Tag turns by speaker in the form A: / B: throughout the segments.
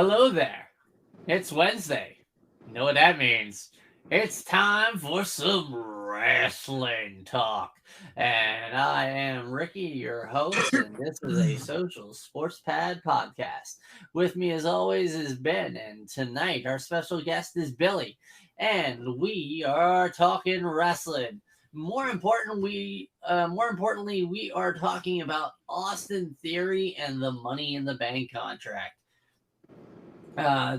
A: Hello there. It's Wednesday. You know what that means? It's time for some wrestling talk. And I am Ricky, your host, and this is a social sports pad podcast. With me, as always, is Ben, and tonight our special guest is Billy, and we are talking wrestling. More importantly, we are talking about Austin Theory and the Money in the Bank contract.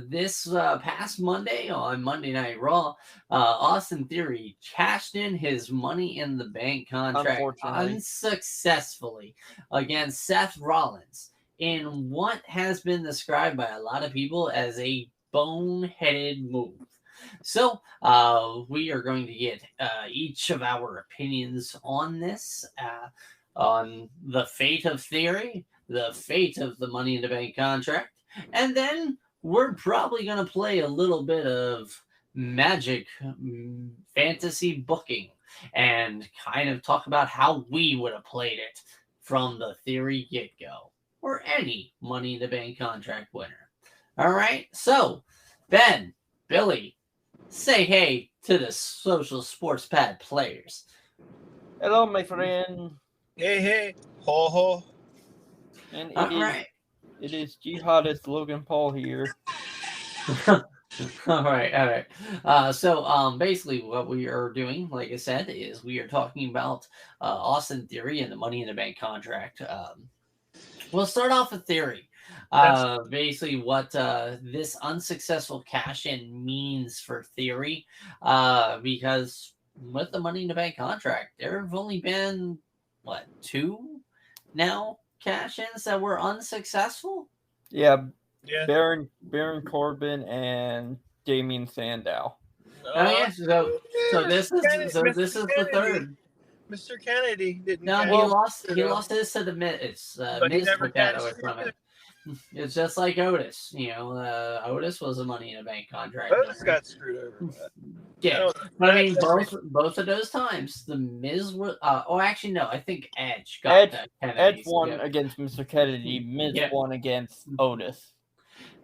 A: This past Monday on Monday Night Raw, Austin Theory cashed in his Money in the Bank contract
B: Unfortunately.
A: unsuccessfully against Seth Rollins in what has been described by a lot of people as a boneheaded move. So, we are going to get each of our opinions on this, on the fate of Theory, the fate of the Money in the Bank contract, and then we're probably going to play a little bit of magic fantasy booking and kind of talk about how we would have played it from the Theory get go or any Money in the Bank contract winner. All right, so Ben, Billy, say hey to the social sports pad players.
B: Hello, my friend.
C: Hey, ho ho.
B: And
A: All right.
B: it is jihadist Logan Paul here.
A: all right. So basically, what we are doing, like I said, is we are talking about Austin Theory and the Money in the Bank contract. We'll start off with Theory. Basically, what this unsuccessful cash in means for Theory, because with the Money in the Bank contract, there have only been two now cash ins that were unsuccessful.
B: Yeah,
C: Yeah.
B: Baron Corbin and Damien Sandow.
A: Oh yeah, so this is the
C: Kennedy.
A: third.
C: Mr. Kennedy didn't.
A: No,
C: cash
A: he
C: in,
A: lost.
C: you
A: He
C: know,
A: lost his to the Miz. It's
C: but he
A: Miz
C: never
A: took that
C: cashed
A: away
C: in
A: from
C: either.
A: it. It's just like Otis. Otis was a Money in a Bank contract.
C: Otis got screwed over.
A: Yeah, but I mean, both of those times, the Miz was. Actually, no. I think Edge got
B: Edge
A: Kennedy's.
B: won against Mr. Kennedy. Miz won against Otis.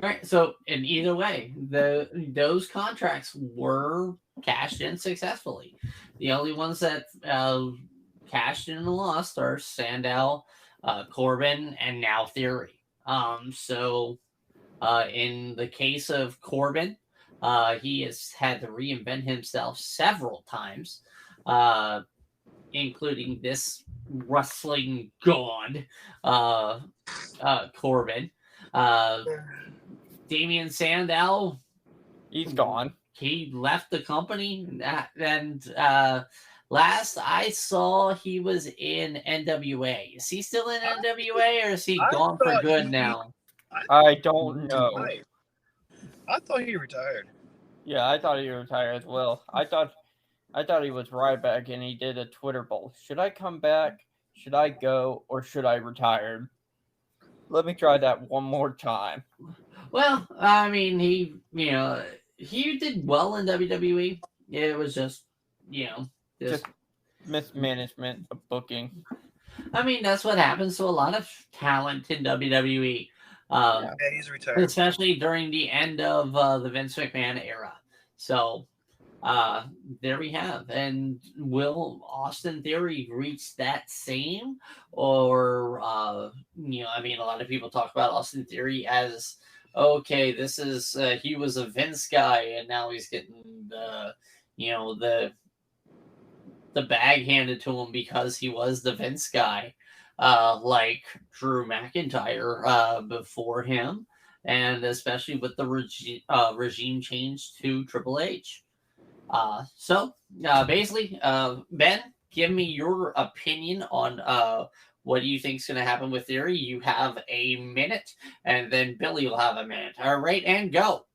A: All right. So in either way, those contracts were cashed in successfully. The only ones that cashed in and lost are Sandow, Corbin, and now Theory. So in the case of Corbin, he has had to reinvent himself several times, including this wrestling god, Corbin. Damien Sandow,
B: he's gone.
A: He left the company, and last I saw, he was in NWA. Is he still in NWA, or is he gone for good now?
B: I don't know.
C: I thought he retired.
B: Yeah, I thought he retired as well. I thought he was right back, and he did a Twitter poll. Should I come back? Should I go? Or should I retire? Let me try that one more time.
A: Well, I mean, he did well in WWE. It was just
B: mismanagement of booking.
A: I mean, that's what happens to a lot of talent in WWE.
C: Yeah, he's retired.
A: Especially during the end of the Vince McMahon era. So there we have. And will Austin Theory reach that same? Or, I mean, a lot of people talk about Austin Theory as, okay, this is, he was a Vince guy, and now he's getting the bag handed to him because he was the Vince guy. Like Drew McIntyre before him, and especially with the regime change to Triple H. So basically, Ben, give me your opinion on what do you think is going to happen with Theory. You have a minute, and then Billy will have a minute. All right, and go.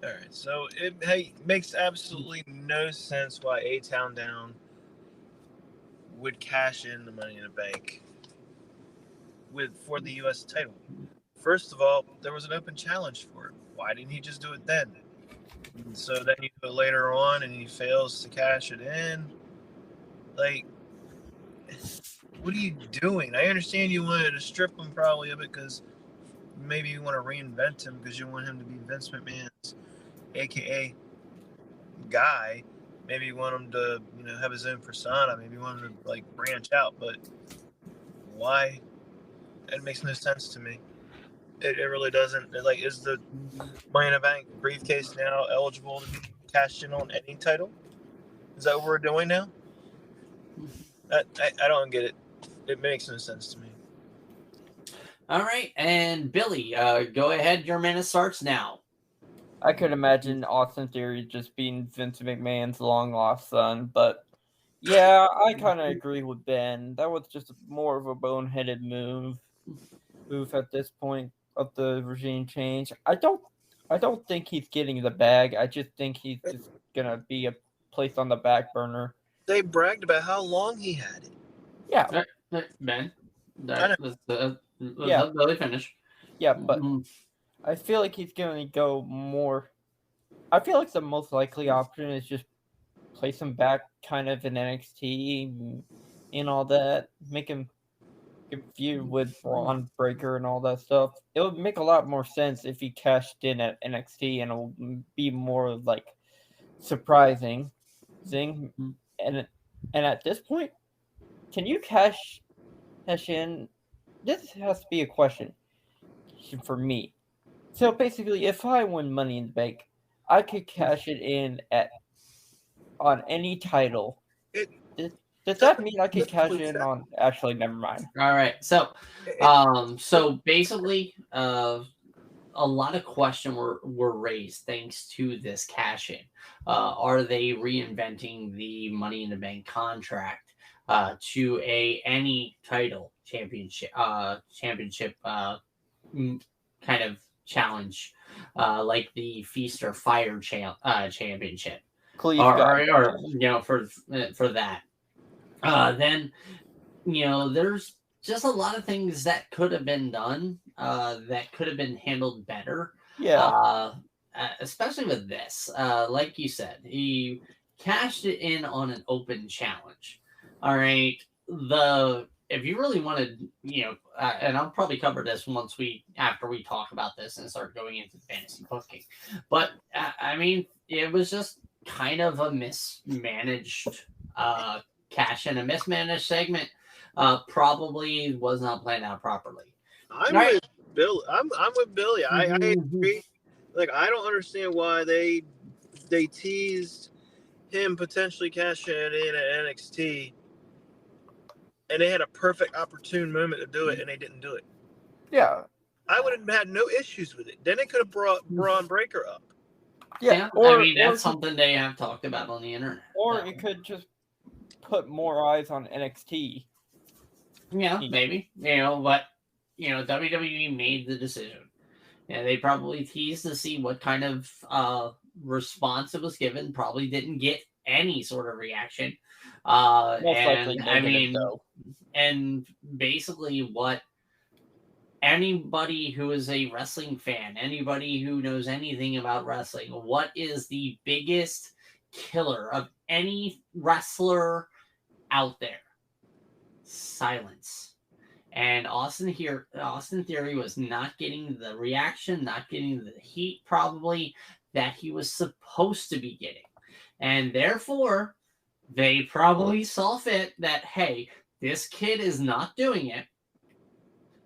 C: All right, so it makes absolutely no sense why A-Town Down would cash in the Money in the Bank for the U.S. title. First of all, there was an open challenge for it. Why didn't he just do it then? And so then you do it later on, and he fails to cash it in. Like, what are you doing? I understand you wanted to strip him probably of it because maybe you want to reinvent him because you want him to be Vince McMahon's, aka guy. Maybe you want him to, have his own persona. Maybe you want him to branch out. But why? It makes no sense to me. It really doesn't. Is the Money in the Bank briefcase now eligible to be cashed in on any title? Is that what we're doing now? I don't get it. It makes no sense to me.
A: All right, and Billy, go ahead. Your minute starts now.
B: I could imagine Austin Theory just being Vince McMahon's long lost son, but yeah, I kind of agree with Ben. That was just more of a boneheaded move at this point of the regime change. I don't think he's getting the bag. I just think he's just gonna be placed on the back burner.
C: They bragged about how long he had it.
B: Yeah,
A: Ben, let Billy finish.
B: Yeah, but I feel like he's going to go more. I feel like the most likely option is just place him back kind of in NXT and all that. Make him feud with Braun Breaker and all that stuff. It would make a lot more sense if he cashed in at NXT, and it would be more surprising thing. And at this point, can you cash in? This has to be a question for me. So basically, if I win Money in the Bank, I could cash it in on any title. Does that mean I could cash in on? Actually, never mind.
A: All right. So, basically, a lot of questions were raised thanks to this cash in. Are they reinventing the Money in the Bank contract to any title championship kind of challenge, like the Feast or Fire championship,
B: Please,
A: or for that. Then there's just a lot of things that could have been done, that could have been handled better.
B: Yeah.
A: Especially with this, like you said, he cashed it in on an open challenge. All right, if you really wanted, and I'll probably cover this after we talk about this and start going into fantasy booking. But I mean, it was just kind of a mismanaged cash in, a mismanaged segment. Probably was not planned out properly.
C: With Bill. I'm with Billy. I agree. I don't understand why they teased him potentially cashing it in at NXT, and they had a perfect opportune moment to do it, and they didn't do it.
B: Yeah.
C: I would have had no issues with it. Then they could have brought Braun Breaker up.
A: Yeah. I mean, that's something they have talked about on the internet.
B: Or it could just put more eyes on NXT.
A: Yeah, maybe. But WWE made the decision. And they probably teased to see what kind of response it was given. Probably didn't get any sort of reaction. And basically what anybody who is a wrestling fan, anybody who knows anything about wrestling, what is the biggest killer of any wrestler out there? Silence. And Austin Theory was not getting the reaction, not getting the heat probably that he was supposed to be getting. And therefore, they probably saw fit that, hey, this kid is not doing it,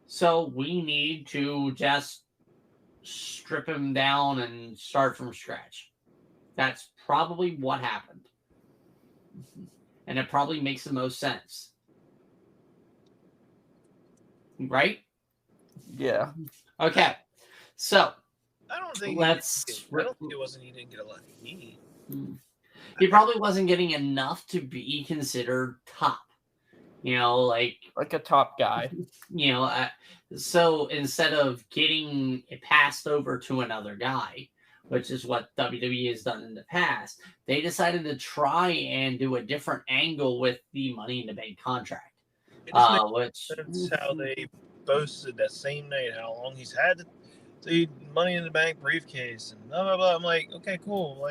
A: so we need to just strip him down and start from scratch. That's probably what happened. And it probably makes the most sense. Right?
B: Yeah.
A: Okay. So
C: I don't think
A: it
C: wasn't he didn't get a lot of heat.
A: He probably wasn't getting enough to be considered top. Like
B: a top guy.
A: So instead of getting it passed over to another guy, which is what WWE has done in the past, they decided to try and do a different angle with the Money in the Bank contract.
C: That's how they boasted that same night how long he's had the Money in the Bank briefcase and blah blah blah. I'm like, okay, cool.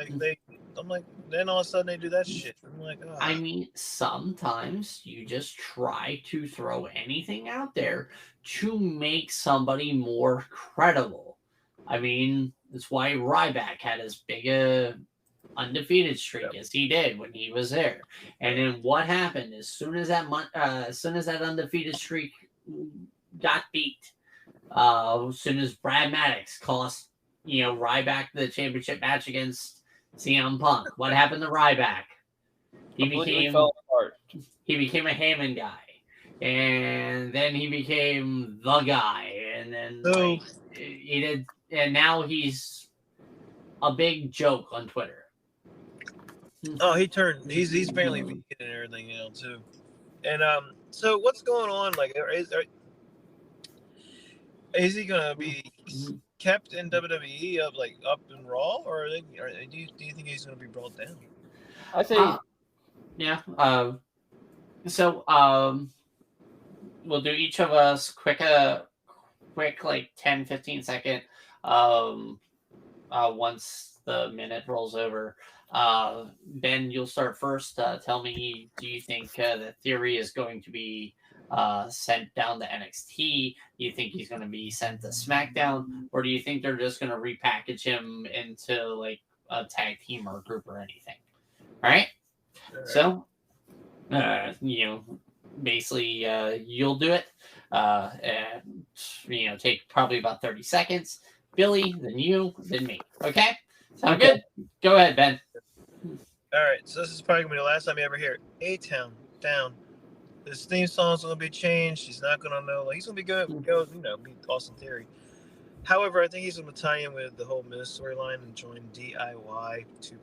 C: I'm like, then all of a sudden they do that shit. I'm like, oh.
A: I mean, sometimes you just try to throw anything out there to make somebody more credible. I mean, that's why Ryback had as big a undefeated streak as he did when he was there. And then what happened as soon as that undefeated streak got beat, as soon as Brad Maddox cost Ryback the championship match against CM Punk, what happened to Ryback? He
B: fell apart.
A: He became a Hammond guy, and then he became the guy, and then he did, and now he's a big joke on Twitter.
C: Oh, he's apparently vegan and everything now too. And so what's going on? Like, is he gonna be kept in WWE up in Raw, or do you think he's gonna be brought down?
B: I say,
A: yeah. So we'll do each of us quick like 10-15 second. Once the minute rolls over. Ben, you'll start first. Tell me, do you think the Theory is going to be sent down to NXT? Do you think he's going to be sent to SmackDown? Or do you think they're just going to repackage him into like a tag team or group or anything? All right. So, basically, you'll do it. Take probably about 30 seconds. Billy, then you, then me. Okay? Sound good? Go ahead, Ben.
C: All right, so this is probably going to be the last time you ever hear A-Town, down. This theme song's going to be changed. He's not going to know. Like, he's going to be good, be Austin Theory. However, I think he's going to tie in with the whole Miz storyline and join DIY 2.0,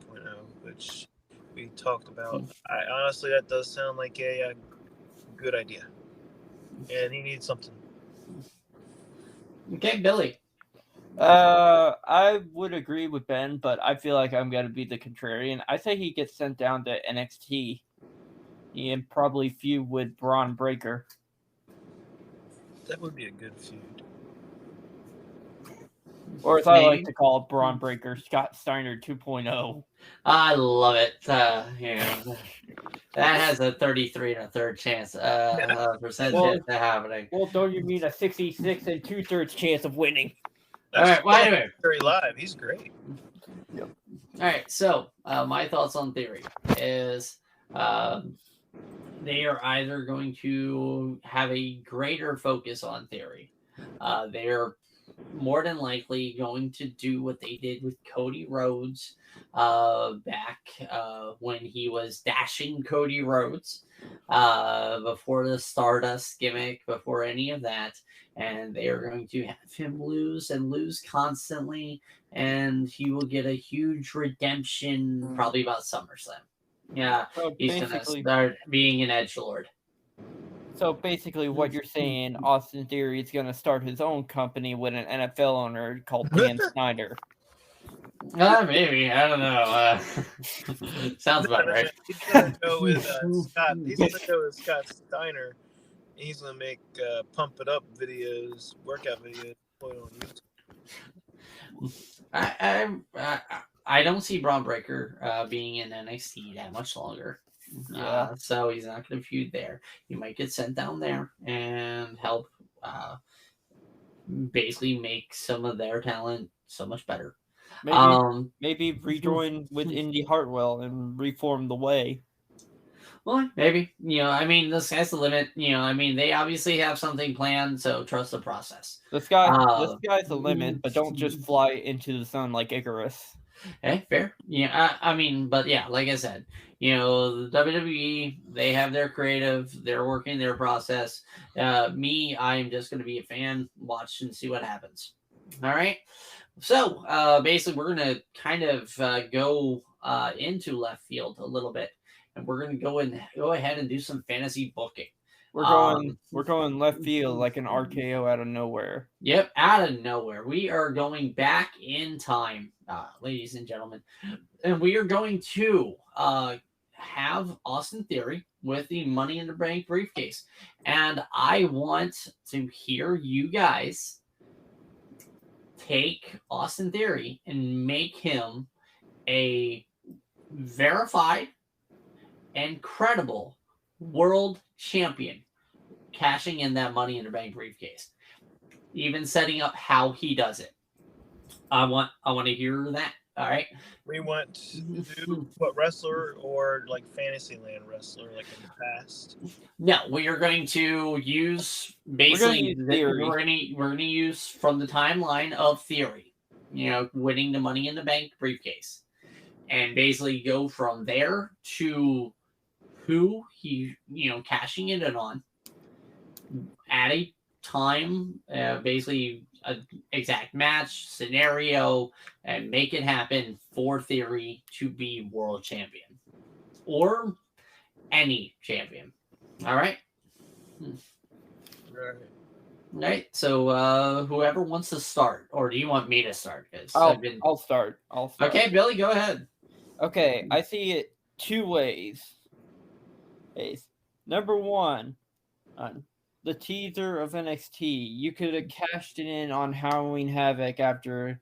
C: which we talked about. Honestly, that does sound like a good idea. And he needs something.
A: Okay, Billy.
B: I would agree with Ben, but I feel like I'm going to be the contrarian. I say he gets sent down to NXT and probably feud with Braun Breaker.
C: That would be a good feud.
B: Or as I like to call it, Braun Breaker, Scott Steiner 2.0.
A: I love it. That has a 33 1/3 chance percentage of happening.
B: Well, don't you mean a 66 2/3 chance of winning?
A: All right, wait a minute.
C: Very live. He's great.
B: Yep.
A: All right, so my thoughts on Theory is they are either going to have a greater focus on Theory. They are more than likely going to do what they did with Cody Rhodes back when he was dashing Cody Rhodes before the Stardust gimmick, before any of that. And they are going to have him lose and lose constantly, and he will get a huge redemption probably about SummerSlam. Yeah, so he's going to start being an edgelord.
B: So basically what you're saying, Austin Theory is going to start his own company with an NFL owner called Dan Snyder.
A: Maybe. I don't know. Sounds about right.
C: He's going to go with Scott. He's going to go with Scott Steiner. He's going to make pump it up videos, workout videos, put it on YouTube.
A: I don't see Braun Breaker being in NXT that much longer.
B: Yeah.
A: So he's not going to feud there. He might get sent down there and help basically make some of their talent so much better.
B: Maybe rejoin with Indy Hartwell and reform the Way.
A: Well, maybe. The sky's the limit. They obviously have something planned, so trust the process.
B: The sky's the limit, but don't just fly into the sun like Icarus.
A: Hey, fair. But yeah, like I said, the WWE, they have their creative, they're working their process. I'm just going to be a fan, watch and see what happens. All right. So basically, we're going to kind of go into left field a little bit, and we're going to go ahead and do some fantasy booking.
B: We're going left field like an RKO out of nowhere.
A: Yep, out of nowhere. We are going back in time, ladies and gentlemen, and we are going to have Austin Theory with the Money in the Bank briefcase, and I want to hear you guys take Austin Theory and make him a verified and credible world champion cashing in that Money in the Bank briefcase. Even setting up how he does it. I want to hear that. All right.
C: We want to do what wrestler or like Fantasyland wrestler like in the past.
A: No, we are going to use
B: We're gonna
A: basically
B: use Theory.
A: we're gonna use from the timeline of Theory. You know, winning the Money in the Bank briefcase, and basically go from there to who he cashing it in on at a time, basically an exact match scenario, and make it happen for Theory to be world champion or any champion. All right.
C: Right.
A: All right. So whoever wants to start, or do you want me to start?
B: I'll start.
A: Okay, Billy, go ahead.
B: Okay, I see it two ways. Number one, on the teaser of NXT, you could have cashed it in on Halloween Havoc after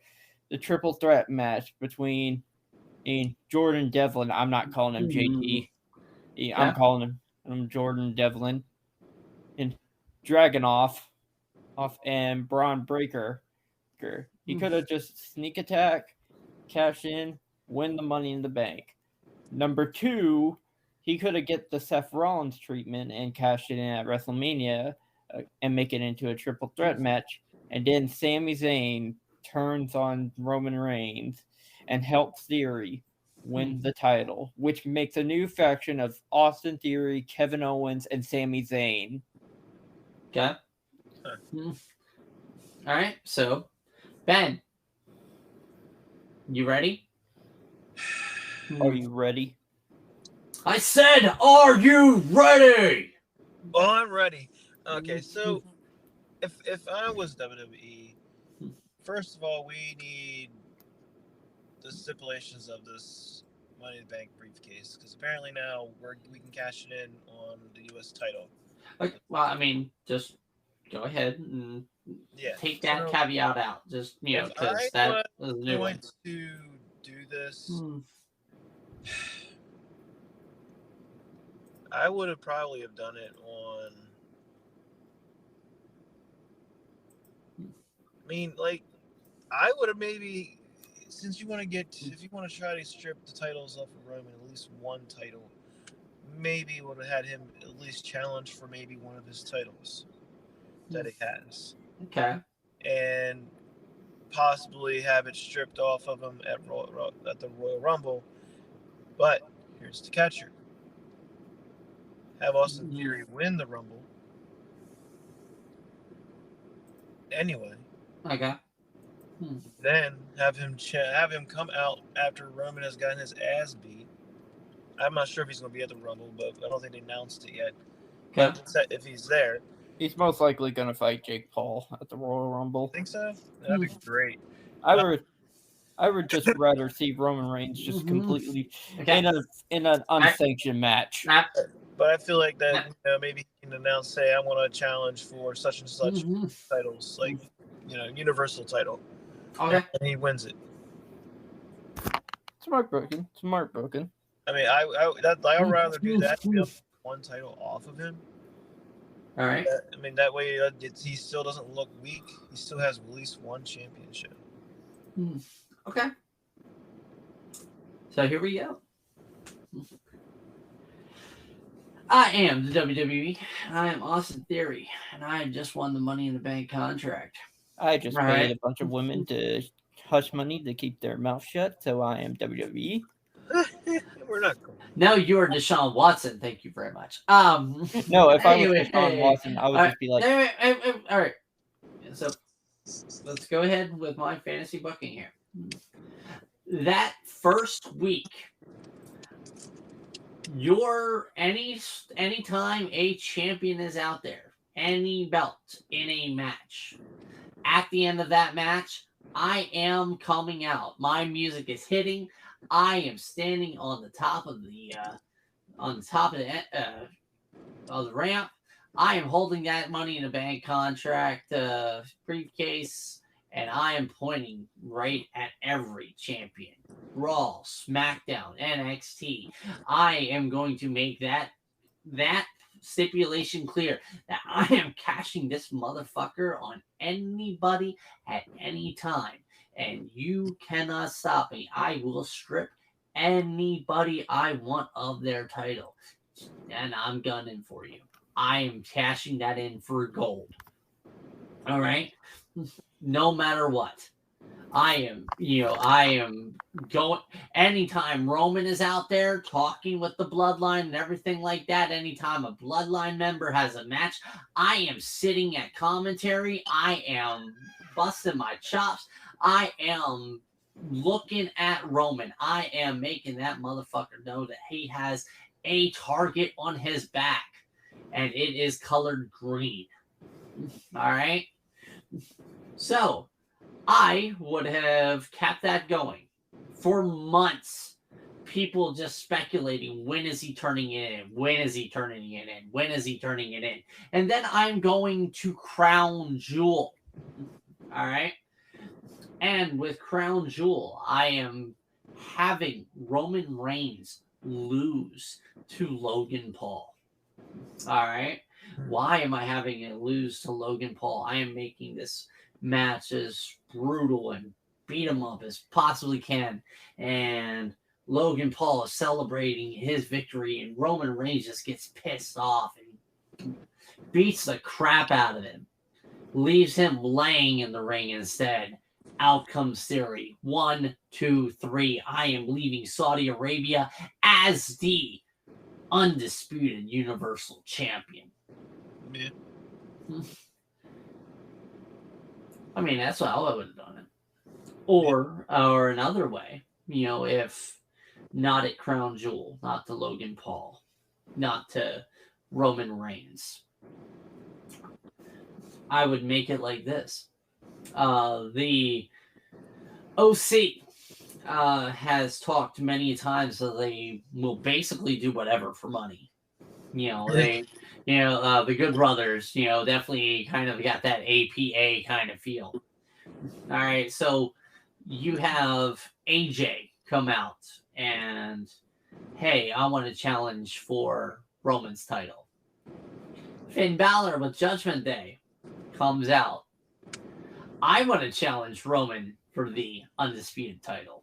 B: the triple threat match between Jordan Devlin. I'm not calling him JT. I'm calling him Jordan Devlin. And Dragunov and Braun Breaker. He could have just sneak attack, cash in, win the Money in the Bank. Number two, he could have get the Seth Rollins treatment and cashed it in at WrestleMania and make it into a triple threat match. And then Sami Zayn turns on Roman Reigns and helps Theory win the title, which makes a new faction of Austin Theory, Kevin Owens, and Sami Zayn.
A: Okay. All right. So, Ben, you ready?
B: Are you ready?
A: I said, are you ready?
C: Oh, I'm ready. Okay, so if I was WWE, first of all, we need the stipulations of this Money in the Bank briefcase, because apparently now we can cash it in on the U.S. title.
A: Well, I mean, just go ahead and take that caveat out. Just because that is a new one.
C: To do this, I would have probably have done it on. I mean, like, I would have maybe, since you want to if you want to try to strip the titles off of Roman, at least one title, maybe would have had him at least challenge for maybe one of his titles that he has.
A: Okay.
C: And possibly have it stripped off of him at the Royal Rumble. But here's the catcher. Have Austin Theory win the Rumble. Anyway.
A: Okay.
C: Then have him come out after Roman has gotten his ass beat. I'm not sure if he's going to be at the Rumble, but I don't think they announced it yet.
A: Okay.
C: If he's there.
B: He's most likely going to fight Jake Paul at the Royal Rumble.
C: Think so? That'd be great.
B: I would just rather see Roman Reigns just completely in an unsanctioned match.
C: But I feel like that maybe he can announce, say, I want to challenge for such and such titles, like Universal title.
A: Okay.
C: And he wins it.
B: Smart broken.
C: I mean, I'd rather do that than one title off of him.
A: All right.
C: I mean, that way he still doesn't look weak. He still has at least one championship.
A: Okay. So here we go. I am the WWE. I am Austin Theory, and I just won the Money in the Bank contract.
B: I just paid a bunch of women to hush money to keep their mouth shut, so I am WWE.
C: We're not cool.
A: No, you are Deshaun Watson. Thank you very much.
B: No, if I was Deshaun Watson, I would just be like...
A: All right. So let's go ahead with my fantasy booking here. That first week, anytime a champion is out there, any belt in a match, at the end of that match, I am coming out. My music is hitting. I am standing on the top of the ramp. I am holding that Money in the Bank contract briefcase, and I am pointing right at every champion. Raw, SmackDown, NXT. I am going to make that stipulation clear that I am cashing this motherfucker on anybody at any time. And you cannot stop me. I will strip anybody I want of their title. And I'm gunning for you. I am cashing that in for gold. All right? No matter what. I am going anytime Roman is out there talking with the bloodline and everything like that. Anytime a bloodline member has a match, I am sitting at commentary. I am busting my chops. I am looking at Roman. I am making that motherfucker know that he has a target on his back, and it is colored green. All right. So I would have kept that going for months. People just speculating, when is he turning it in? When is he turning it in? When is he turning it in? And then I'm going to Crown Jewel. All right. And with Crown Jewel, I am having Roman Reigns lose to Logan Paul. All right. Why am I having it lose to Logan Paul? I am making this match as brutal and beat him up as possibly can. And Logan Paul is celebrating his victory, and Roman Reigns just gets pissed off and beats the crap out of him. Leaves him laying in the ring instead. Out comes Theory. 1, 2, 3. I am leaving Saudi Arabia as the undisputed Universal Champion.
C: Yeah.
A: I mean, that's how I would have done it. Or another way, if not at Crown Jewel, not to Logan Paul, not to Roman Reigns, I would make it like this. The OC has talked many times that they will basically do whatever for money. The Good Brothers, definitely kind of got that APA kind of feel. All right, so you have AJ come out and, hey, I want to challenge for Roman's title. Finn Balor with Judgment Day comes out. I want to challenge Roman for the undisputed title.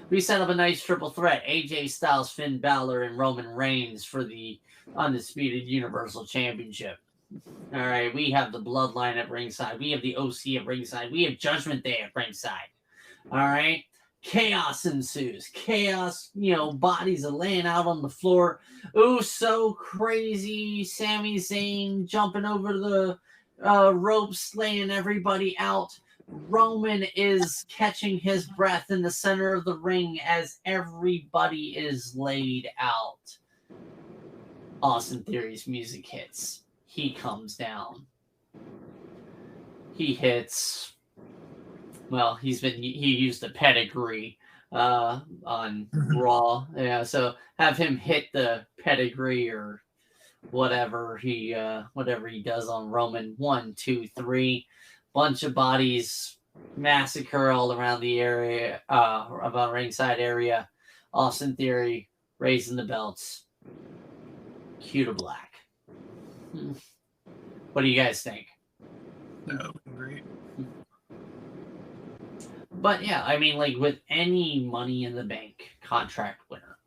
A: We set up a nice triple threat. AJ Styles, Finn Balor, and Roman Reigns for the undisputed Universal Championship. All right, we have the Bloodline at ringside. We have the OC at ringside. We have Judgment Day at ringside. All right, chaos ensues. Chaos, bodies are laying out on the floor. Ooh, so crazy. Sami Zayn jumping over the ropes, laying everybody out. Roman is catching his breath in the center of the ring as everybody is laid out. Austin Theory's music hits. He comes down. He hits. Well, he used a pedigree on Raw. Yeah, so have him hit the pedigree or whatever he does on Roman. 1, 2, 3. Bunch of bodies massacre all around the area, about ringside area. Austin Theory raising the belts. Cue to black. What do you guys think?
C: No, great.
A: But yeah, I mean, like with any Money in the Bank contract winner,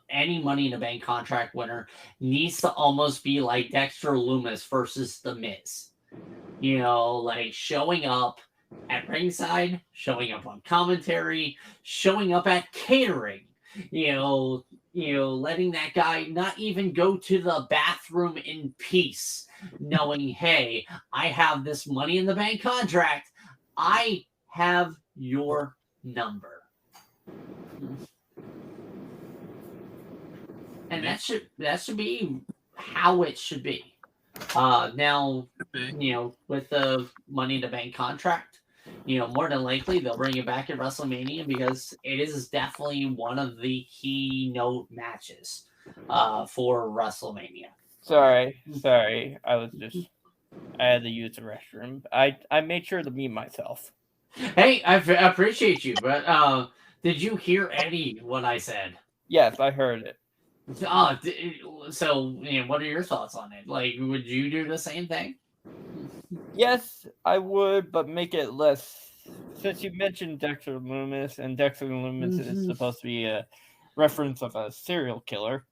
A: any Money in the Bank contract winner needs to almost be like Dexter Lumis versus The Miz. Like showing up at ringside, showing up on commentary, showing up at catering, letting that guy not even go to the bathroom in peace, knowing, hey, I have this Money in the Bank contract. I have your number. And that should be how it should be. Now, with the Money in the Bank contract, more than likely they'll bring it back at WrestleMania because it is definitely one of the keynote matches for WrestleMania.
B: Sorry. I was just I had to use the restroom. I made sure to mute myself.
A: Hey, I appreciate you, but did you hear what I said?
B: Yes, I heard it.
A: So what are your thoughts on it? Like, would you do the same thing?
B: Yes, I would, but make it less. Since you mentioned Dexter Loomis, and Dexter Loomis is supposed to be a reference of a serial killer,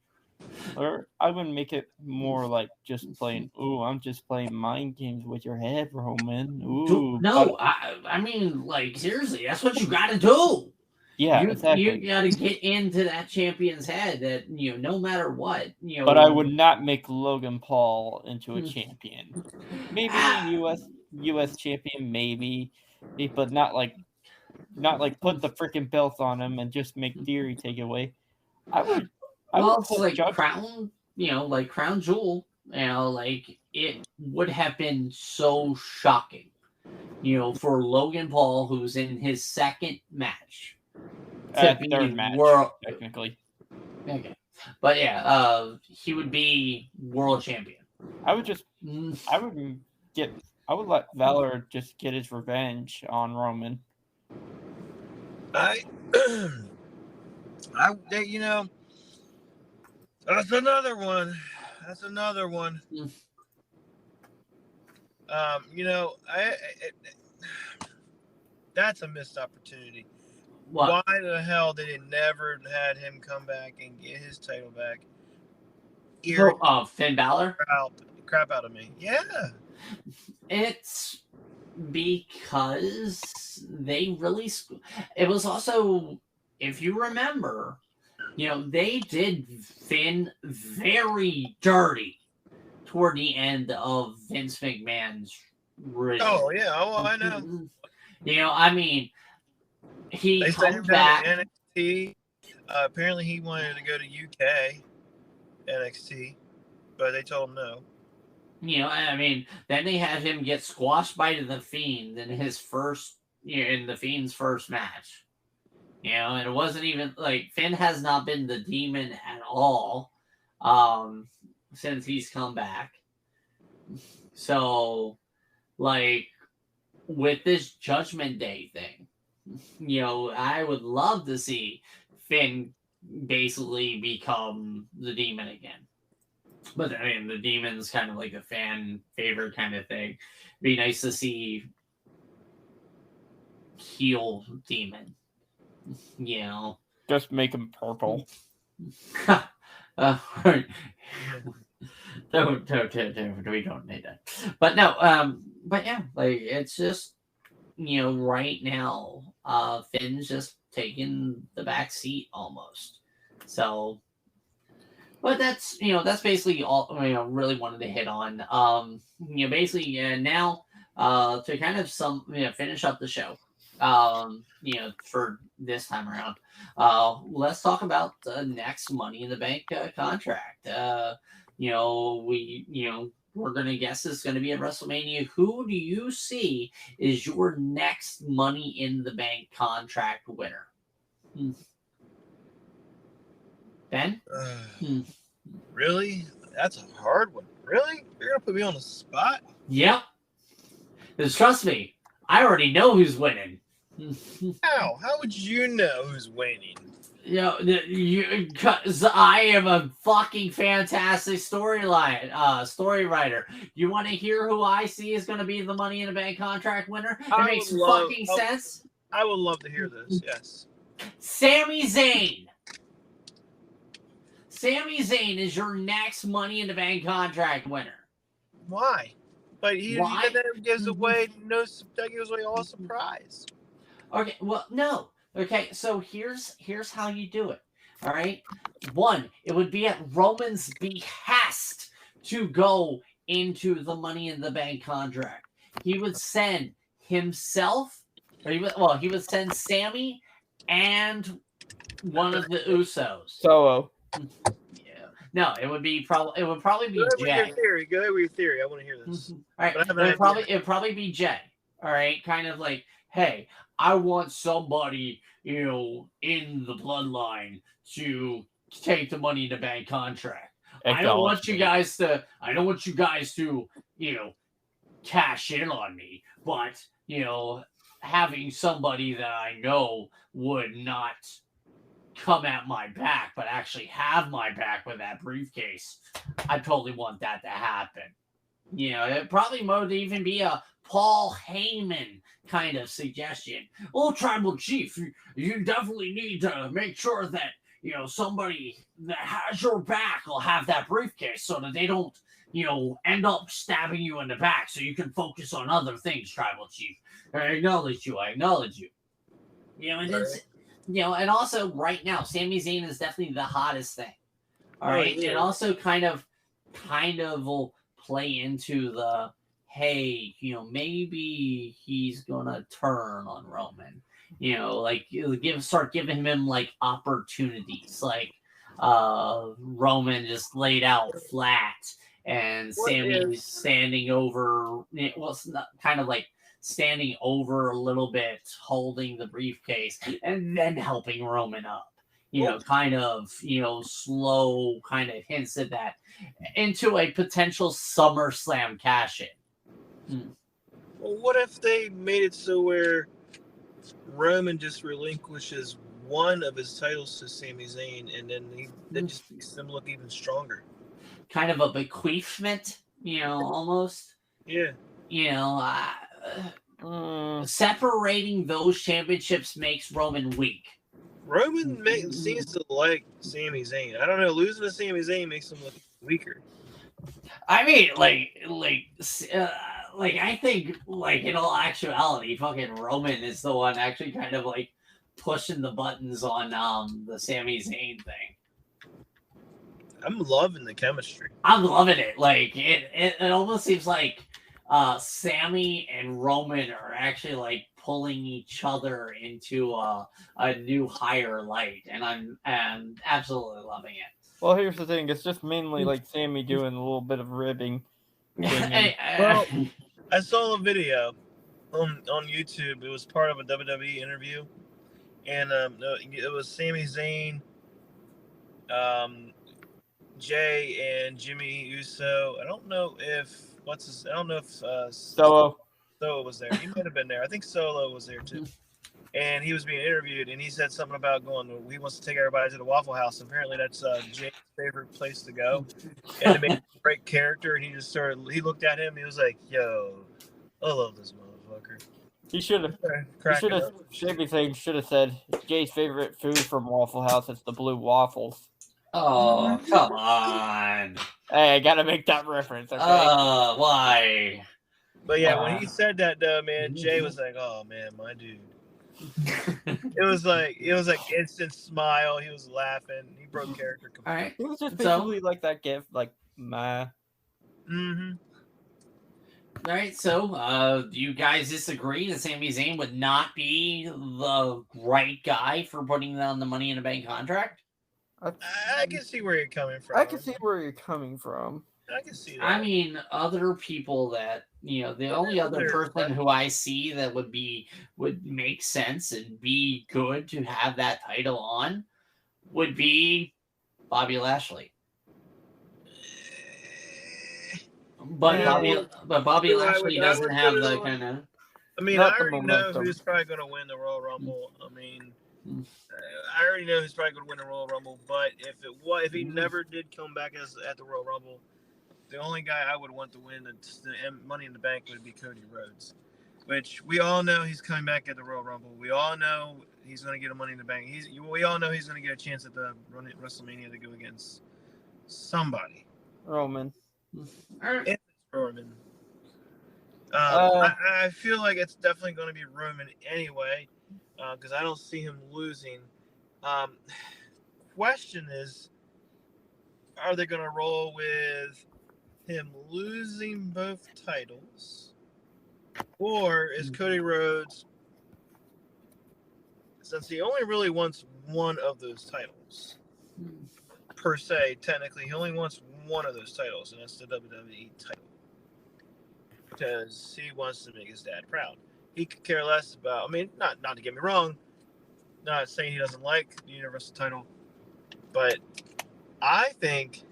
B: or I would make it more like just playing. Ooh, I'm just playing mind games with your head, Roman. Ooh,
A: no, I mean, like, seriously, that's what you got to do.
B: Yeah, exactly.
A: You got to get into that champion's head. That no matter what,
B: But I would not make Logan Paul into a champion. Maybe U.S. champion, maybe, but not like put the freaking belt on him and just make Theory take it away. I would
A: it's
B: put
A: like
B: Judge...
A: Crown, like Crown Jewel. Like it would have been so shocking, for Logan Paul, who's in his second match, to be
B: third match,
A: world
B: technically.
A: Okay, but yeah, he would be world champion.
B: I would let Valor just get his revenge on Roman.
C: That's another one. That's a missed opportunity.
A: What?
C: Why the hell did it never had him come back and get his title back?
A: Finn Balor?
C: Crap out of me. Yeah.
A: It's because they really... It was also, if you remember, they did Finn very dirty toward the end of Vince McMahon's reign.
C: Oh, yeah. Oh, I know.
A: I mean, he comes back.
C: NXT. Apparently, he wanted to go to UK NXT, but they told him no.
A: I mean, then they had him get squashed by the Fiend in his first, in the Fiend's first match. And it wasn't even like Finn has not been the Demon at all, since he's come back. So, like, with this Judgment Day thing, I would love to see Finn basically become the Demon again. But I mean, the Demon's kind of like a fan favorite kind of thing. Be nice to see heel Demon.
B: Just make him purple.
A: Don't, we don't need that. But no, but yeah, like it's just right now, Finn's just taking the back seat almost. So, but that's basically all really wanted to hit on. Basically now to kind of finish up the show. For this time around, let's talk about the next Money in the Bank contract. We're gonna guess it's gonna be at WrestleMania. Who do you see is your next Money in the Bank contract winner? Ben?
C: Really? That's a hard one. Really? You're gonna put me on the spot?
A: Yep. Because trust me, I already know who's winning.
C: How? How would you know who's winning?
A: Because I am a fucking fantastic story writer. You want to hear who I see is going to be the Money in the Bank contract winner? It makes fucking sense.
C: I would love to hear this. Yes.
A: Sami Zayn. Sami Zayn is your next Money in the Bank contract winner.
C: Why? But that gives away all surprise.
A: Okay, well, no. Okay, so here's how you do it. All right? One, it would be at Roman's behest to go into the Money in the Bank contract. He would send himself, he would send Sammy and one of the Usos.
B: Solo.
A: Yeah. No, it would probably be Jay.
C: Go ahead with your theory. I want to hear this.
A: All right. It would probably be Jay. All right, kind of like, hey, I want somebody, in the bloodline to take the Money in the Bank contract. I don't want you guys to, cash in on me, but having somebody that I know would not come at my back, but actually have my back with that briefcase, I totally want that to happen. It probably might even be a Paul Heyman kind of suggestion. Oh, Tribal Chief, you definitely need to make sure that, somebody that has your back will have that briefcase so that they don't, end up stabbing you in the back so you can focus on other things, Tribal Chief. I acknowledge you. And it's, and also right now, Sami Zayn is definitely the hottest thing. All right.
C: yeah.
A: And also kind of will play into the, hey, maybe he's gonna turn on Roman. Start giving him like opportunities, like Roman just laid out flat and Sammy's standing over. Well, it's not kind of like standing over a little bit, holding the briefcase, and then helping Roman up. Kind of, slow kind of hints at that into a potential SummerSlam cash-in.
C: Well, what if they made it so where Roman just relinquishes one of his titles to Sami Zayn, and then that just makes them look even stronger?
A: Kind of a bequeathment, almost.
C: Yeah.
A: Separating those championships makes Roman weak.
C: Roman seems to like Sami Zayn. I don't know. Losing to Sami Zayn makes him look weaker.
A: I mean, I think, in all actuality, fucking Roman is the one actually kind of like pushing the buttons on the Sami Zayn thing.
C: I'm loving the chemistry.
A: I'm loving it. It almost seems like Sammy and Roman are actually like pulling each other into a new higher light, and I'm absolutely loving it.
B: Well, here's the thing. It's just mainly like Sammy doing a little bit of ribbing.
C: Well, I saw a video on YouTube. It was part of a WWE interview, and it was Sami Zayn, Jay, and Jimmy Uso. I don't know if
B: Solo
C: was there. He might have been there. I think Solo was there too. And he was being interviewed, and he said something about he wants to take everybody to the Waffle House. Apparently, that's Jay's favorite place to go. And to make a great character, and he looked at him, and he was like, yo, I love this motherfucker.
B: He should have said Jay's favorite food from Waffle House is the blue waffles.
A: Oh, come on.
B: Hey, I gotta make that reference, okay?
A: Why?
C: But yeah, when he said that, man, Jay was like, oh, man, my dude. It was like instant smile. He was laughing. He broke character completely.
A: All right.
B: It was just basically like that gift, like, meh.
C: Mm-hmm.
A: All right, so do you guys disagree that Sami Zayn would not be the right guy for putting down the Money in the Bank contract?
C: I can see where you're coming from.
B: I can see where you're coming from.
C: I can see that.
A: I mean, other people that the only other person who I see that would make sense and be good to have that title on would be Bobby Lashley. But Bobby Lashley doesn't have the kind of.
C: I mean, I already know who's probably going to win the Royal Rumble. I mean, I already know who's probably going to win the Royal Rumble. But if he never did come back at the Royal Rumble, the only guy I would want to win the Money in the Bank would be Cody Rhodes, which we all know he's coming back at the Royal Rumble. We all know he's going to get a Money in the Bank. We all know he's going to get a chance at the WrestleMania to go against somebody.
B: Roman.
C: It's Roman. I feel like it's definitely going to be Roman anyway, because I don't see him losing. Question is, are they going to roll with him losing both titles, or is Cody Rhodes, since he only really wants one of those titles per se, technically he only wants one of those titles, and that's the WWE title, because he wants to make his dad proud. He could care less about, I mean, not to get me wrong, not saying he doesn't like the Universal title, but I think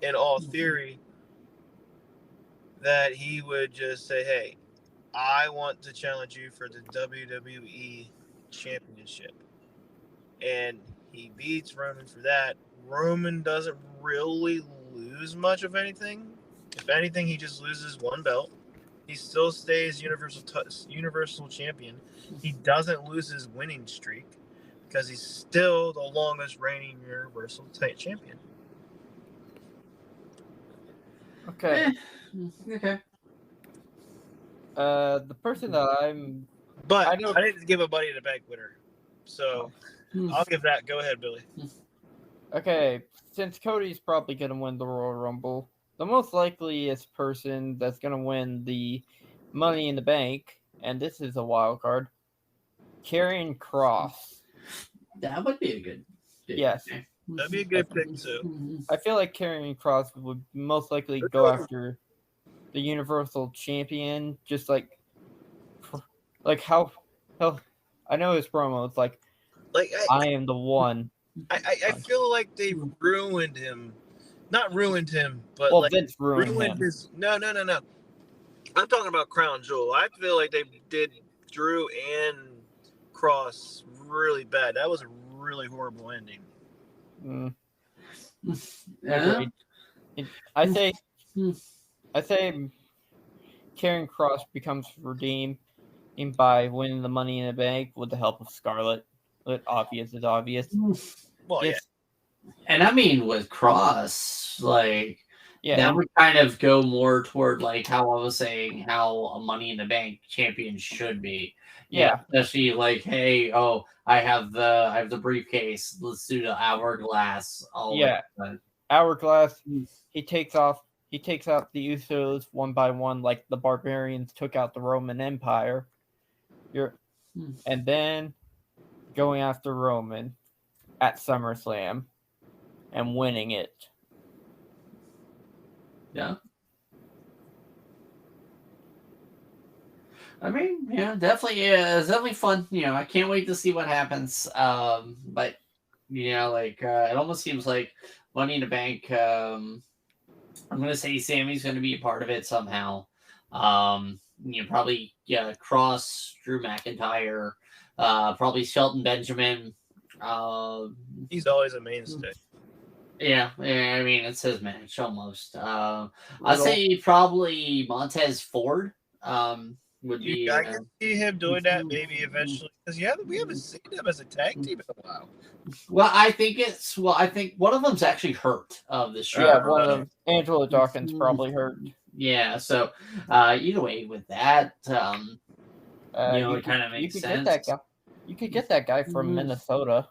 C: in all theory that he would just say, "Hey, I want to challenge you for the WWE Championship," and he beats Roman for that. Roman doesn't really lose much of anything. If anything, he just loses one belt. He still stays Universal Champion. He doesn't lose his winning streak because he's still the longest reigning Universal Champion.
B: Okay.
A: Okay.
B: The person that I'm.
C: But
B: I
C: I,
B: know-
C: didn't give a Money in the Bank winner, so I'll give that. Go ahead, Billy.
B: Okay, since Cody's probably gonna win the Royal Rumble, the most likeliest person that's gonna win the Money in the Bank, and this is a wild card, Karrion Kross.
A: That would be a good.
B: Yes.
A: pick.
C: That'd be a good pick too.
B: I feel like Karrion Kross would most likely go after the Universal Champion, just like how I know his promo. It's like I am the one.
C: I feel like they ruined him. Not ruined him, but
B: Well,
C: like
B: Vince ruined him.
C: his. No. I'm talking about Crown Jewel. I feel like they did Drew and Cross really bad. That was a really horrible ending.
A: Yeah.
B: I say Karrion Kross becomes redeemed by winning the Money in the Bank with the help of Scarlett. Obvious is obvious.
C: Well,
B: If-
A: And I mean, with Cross, like,
B: Yeah,
A: that
B: and-
A: would kind of go more toward like how I was saying how a Money in the Bank champion should be.
B: Yeah.
A: Especially like, hey, I have the briefcase. Let's do the hourglass.
B: Yeah. Hourglass. He takes out the Usos one by one, like the Barbarians took out the Roman Empire. And then going after Roman at SummerSlam and winning it.
A: Yeah. I mean, yeah, definitely. Yeah, it's definitely fun. I can't wait to see what happens. But like it almost seems like Money in the Bank. I'm gonna say Sammy's gonna be a part of it somehow. Probably Cross, Drew McIntyre, probably Shelton Benjamin.
C: he's always a mainstay.
A: Yeah, I mean it's his match almost. I'd say probably Montez Ford. Would be.
C: I can see him doing that maybe eventually because we haven't seen them as a tag team in a while.
A: Well, I think one of them's actually hurt of this show.
B: Yeah, one of them. Angelo Dawkins probably hurt.
A: Yeah, so either way with that, it kind of makes sense.
B: You could get that guy from Minnesota.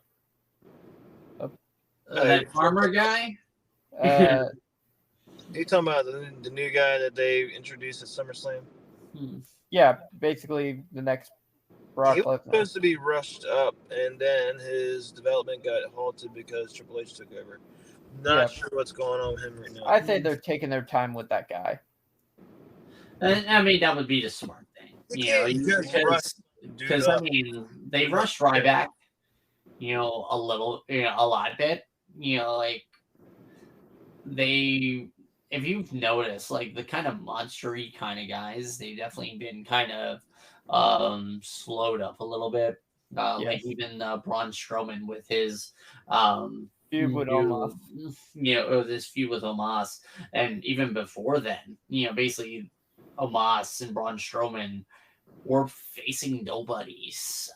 A: That farmer guy.
C: You talking about the new guy that they introduced at SummerSlam?
B: Yeah, basically the next Brock
C: He was
B: Lesnar.
C: supposed to be rushed up, and then his development got halted because Triple H took over. Not sure what's going on with him right now.
B: I say they're taking their time with that guy.
A: And I mean, that would be the smart thing. Because I mean, they rushed Ryback, a little, a lot bit. Like if you've noticed, like the kind of monstery kind of guys, they've definitely been kind of slowed up a little bit. Like even Braun Strowman with his
B: feud with Omos.
A: This feud with Omos, and even before then, basically Omos and Braun Strowman were facing nobodies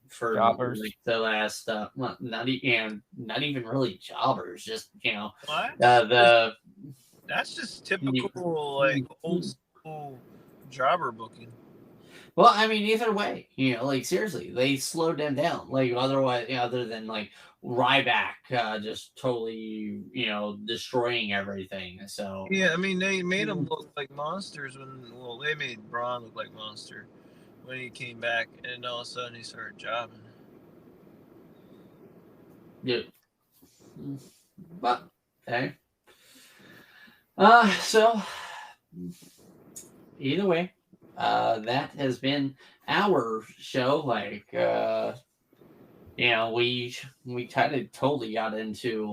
A: for
B: jobbers.
A: Like the last not even really jobbers, just
C: What? That's just typical like old school jobber booking.
A: Well, I mean, either way, like seriously, they slowed them down. Like otherwise, other than like Ryback just totally, destroying everything. So
C: yeah, I mean, they made them look like monsters they made Braun look like monster when he came back, and all of a sudden he started jobbing.
A: Yeah. But okay. So either way, that has been our show. Like we kind of totally got into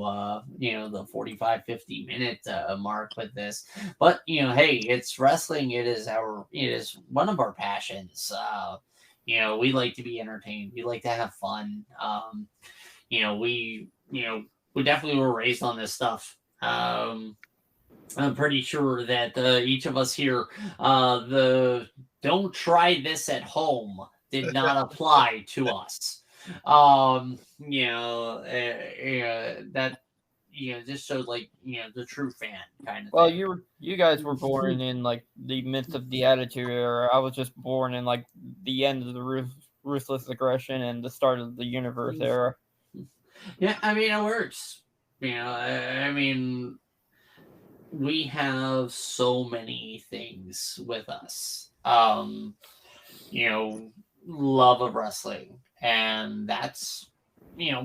A: the 45, 50 minute mark with this, but hey, it's wrestling. It is one of our passions. We like to be entertained. We like to have fun. We definitely were raised on this stuff. I'm pretty sure that each of us here, the "don't try this at home" did not apply to us. That just showed like the true fan kind of
B: Well,
A: thing.
B: you guys were born in like the midst of the Attitude Era. I was just born in like the end of the Ruthless Aggression and the start of the Universe era.
A: Yeah, I mean it works. I mean we have so many things with us. Love of wrestling, and that's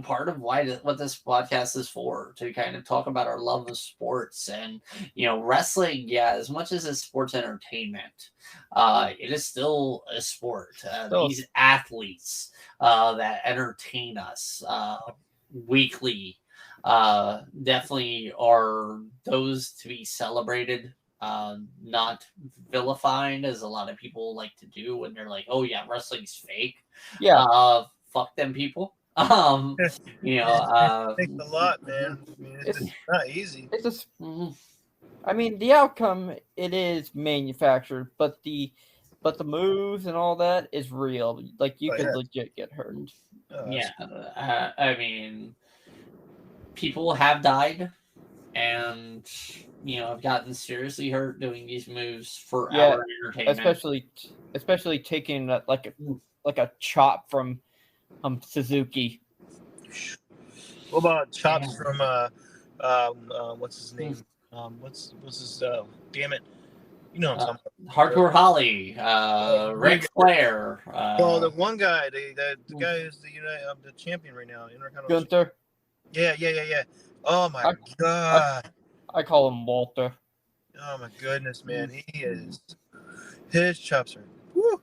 A: part of what this podcast is for, to kind of talk about our love of sports. And wrestling, yeah, as much as it's sports entertainment, it is still a sport. These athletes that entertain us weekly definitely are those to be celebrated, not vilified, as a lot of people like to do when they're like, "Oh yeah, wrestling's fake."
B: Yeah,
A: Fuck them people.
C: Thanks a lot, man. I mean, it's not easy.
B: it's just.
A: Mhm.
B: I mean, the outcome, it is manufactured, but the moves and all that is real. Like you could legit get hurt.
A: Yeah, I mean, people have died, and have gotten seriously hurt doing these moves for our entertainment.
B: Especially taking like a chop from Suzuki.
C: What about chops from what's his name? What's his damn it? You know what I'm talking about.
A: Hardcore Holly, Ric Flair.
C: Well, the one guy, the guy who's the champion right now,
B: Gunther.
C: Yeah. Oh my god.
B: I call him Walter.
C: Oh my goodness, man, he is. His chops are. Woo.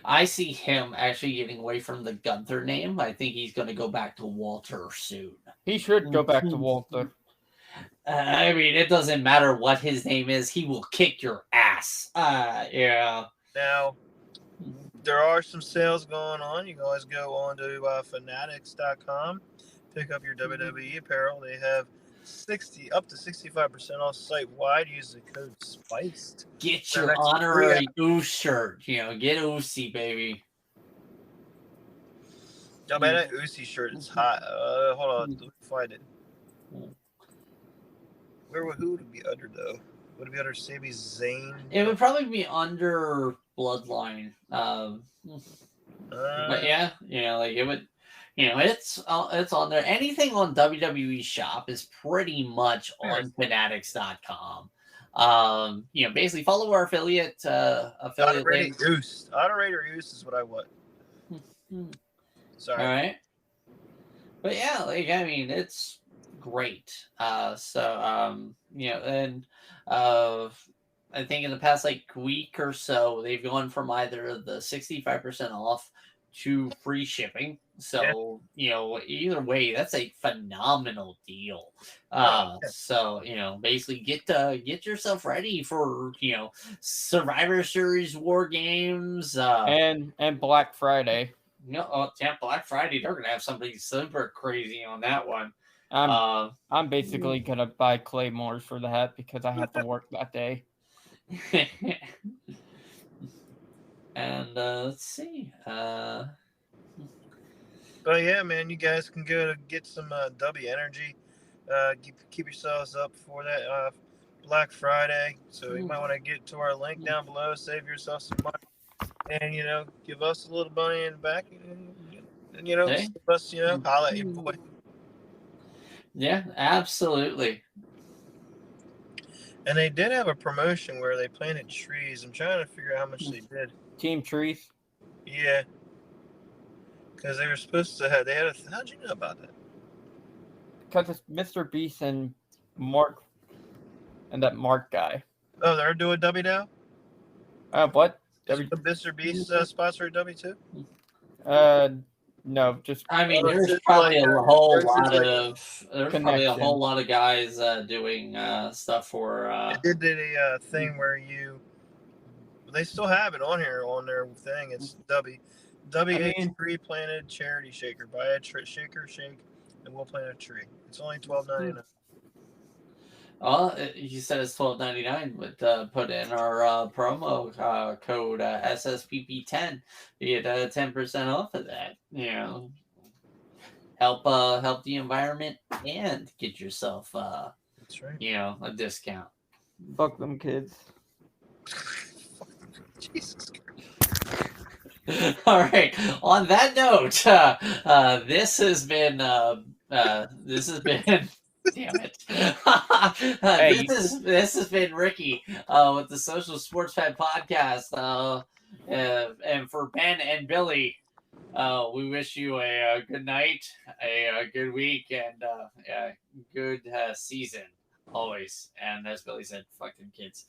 A: I see him actually getting away from the Gunther name. I think he's going to go back to Walter soon.
B: He should go back to Walter.
A: I mean, it doesn't matter what his name is. He will kick your ass. Yeah.
C: Now, there are some sales going on. You can always go on to fanatics.com, pick up your WWE apparel. They have up to 65% off site wide. Use the code SPICED.
A: Get your honorary Oos shirt. Get Oosy, baby.
C: Oh man, that Oosy shirt is hot. Hold on, let me find it. Who would it be under though? Would it be under Sami Zayn?
A: It would probably be under Bloodline. But yeah, like it would. It's on there. Anything on WWE Shop is pretty much on fanatics.com. Basically follow our affiliate link.
C: Autorated Oos is what I want. Sorry.
A: All right. But yeah, like I mean, it's great. And I think in the past week or so, they've gone from either the 65% off to free shipping. So, either way, that's a phenomenal deal. So, basically get yourself ready for, Survivor Series, War Games,
B: and Black Friday.
A: Black Friday, they're going to have something super crazy on that one.
B: I'm basically going to buy Claymores for the hat because I have to work that day.
A: And let's see.
C: But yeah, man, you guys can go to get some W energy. Keep yourselves up for that Black Friday. So you might want to get to our link down below, save yourself some money, and give us a little money in the back, and
A: Hey.
C: give us holla at your boy.
A: Yeah, absolutely.
C: And they did have a promotion where they planted trees. I'm trying to figure out how much they did.
B: Team trees.
C: Yeah. Because they were supposed to have. How'd you know about that?
B: Because it's Mr. Beast and Mark, and that Mark guy.
C: Oh, they're doing W now.
B: What?
C: Mr. Beast spots for W too.
B: No, just
A: I mean,
C: Oh, it's
A: there's
C: just
A: probably
C: like
A: a
C: a-
A: whole
C: it's just
A: lot
C: like
A: of guys doing stuff for.
C: They did a thing where they still have it on here on their thing. It's WH3 planted charity shaker. Buy a shaker shake, and we'll plant a tree. It's only $12.99.
A: Well, you said it's $12.99, but put in our promo code SSPP10. You get 10% off of that. You know, help the environment and get yourself
C: That's right.
A: a discount.
B: fuck them kids.
C: Jesus Christ.
A: All right. On that note, this has been damn it.
B: Hey.
A: This has been Ricky with the Social Sports Pet Podcast. And for Ben and Billy, we wish you a good night, a good week, and a good season always. And as Billy said, fuck them kids.